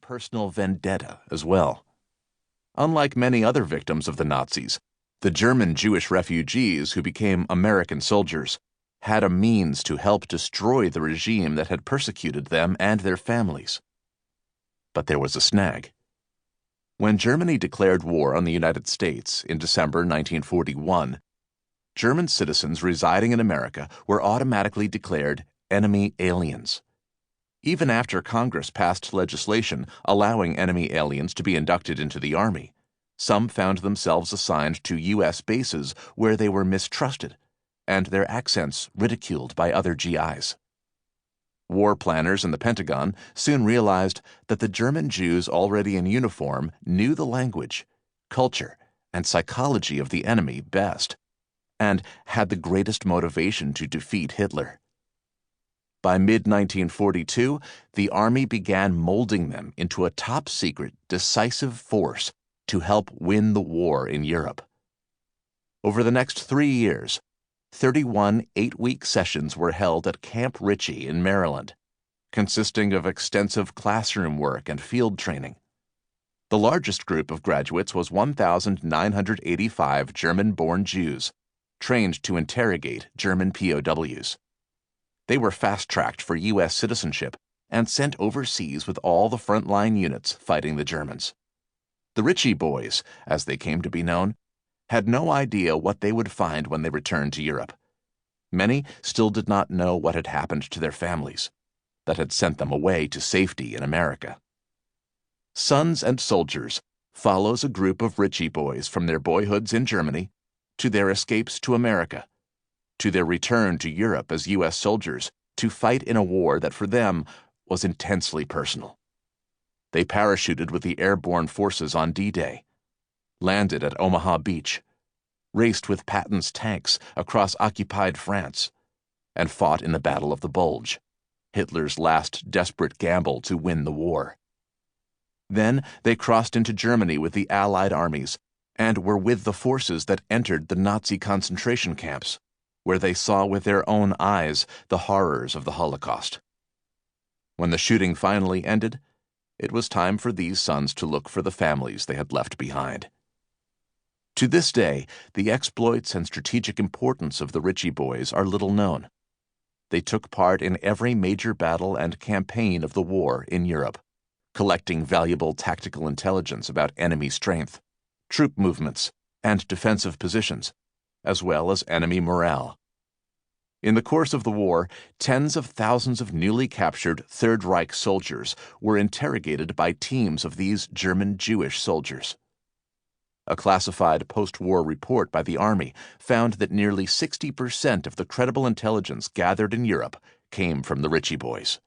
personal vendetta as well. Unlike many other victims of the Nazis, the German Jewish refugees who became American soldiers had a means to help destroy the regime that had persecuted them and their families. But there was a snag. When Germany declared war on the United States in December 1941, German citizens residing in America were automatically declared enemy aliens. Even after Congress passed legislation allowing enemy aliens to be inducted into the Army, some found themselves assigned to U.S. bases where they were mistrusted and their accents ridiculed by other GIs. War planners in the Pentagon soon realized that the German Jews already in uniform knew the language, culture, and psychology of the enemy best, and had the greatest motivation to defeat Hitler. By mid-1942, the Army began molding them into a top-secret, decisive force to help win the war in Europe. Over the next 3 years, 31 8-week sessions were held at Camp Ritchie in Maryland, consisting of extensive classroom work and field training. The largest group of graduates was 1,985 German-born Jews, trained to interrogate German POWs. They were fast-tracked for U.S. citizenship and sent overseas with all the frontline units fighting the Germans. The Ritchie Boys, as they came to be known, had no idea what they would find when they returned to Europe. Many still did not know what had happened to their families that had sent them away to safety in America. Sons and Soldiers follows a group of Ritchie Boys from their boyhoods in Germany to their escapes to America, to their return to Europe as U.S. soldiers to fight in a war that for them was intensely personal. They parachuted with the airborne forces on D-Day, landed at Omaha Beach, raced with Patton's tanks across occupied France, and fought in the Battle of the Bulge, Hitler's last desperate gamble to win the war. Then they crossed into Germany with the Allied armies and were with the forces that entered the Nazi concentration camps, where they saw with their own eyes the horrors of the Holocaust. When the shooting finally ended, it was time for these sons to look for the families they had left behind. To this day, the exploits and strategic importance of the Ritchie Boys are little known. They took part in every major battle and campaign of the war in Europe, collecting valuable tactical intelligence about enemy strength, troop movements, and defensive positions, as well as enemy morale. In the course of the war, tens of thousands of newly captured Third Reich soldiers were interrogated by teams of these German Jewish soldiers. A classified post-war report by the Army found that nearly 60% of the credible intelligence gathered in Europe came from the Ritchie Boys.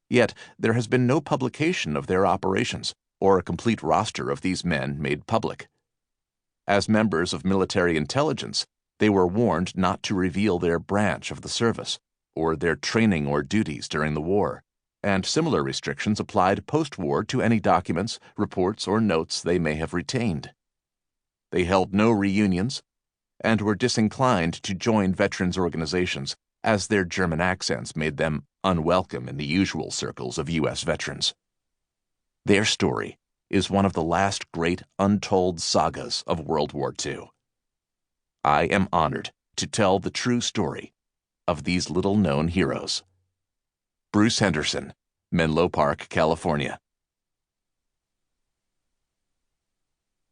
Yet there has been no publication of their operations or a complete roster of these men made public. As members of military intelligence, they were warned not to reveal their branch of the service or their training or duties during the war, and similar restrictions applied post-war to any documents, reports, or notes they may have retained. They held no reunions and were disinclined to join veterans organizations, as their German accents made them unwelcome in the usual circles of U.S. veterans. Their story is one of the last great untold sagas of World War II. I am honored to tell the true story of these little-known heroes. Bruce Henderson, Menlo Park, California.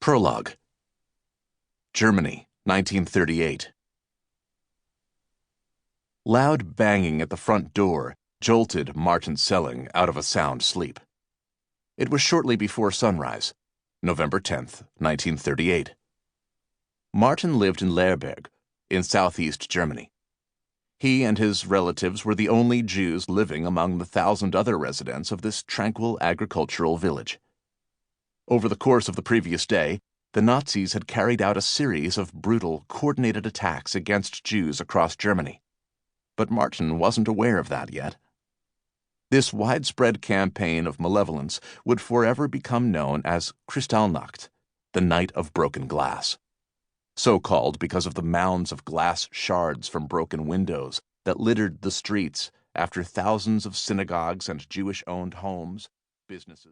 Prologue. Germany, 1938. Loud banging at the front door jolted Martin Selling out of a sound sleep. It was shortly before sunrise, November 10th, 1938. Martin lived in Lehrberg, in southeast Germany. He and his relatives were the only Jews living among the 1,000 other residents of this tranquil agricultural village. Over the course of the previous day, the Nazis had carried out a series of brutal, coordinated attacks against Jews across Germany. But Martin wasn't aware of that yet. This widespread campaign of malevolence would forever become known as Kristallnacht, the Night of Broken Glass. So called because of the mounds of glass shards from broken windows that littered the streets after thousands of synagogues and Jewish-owned homes, businesses,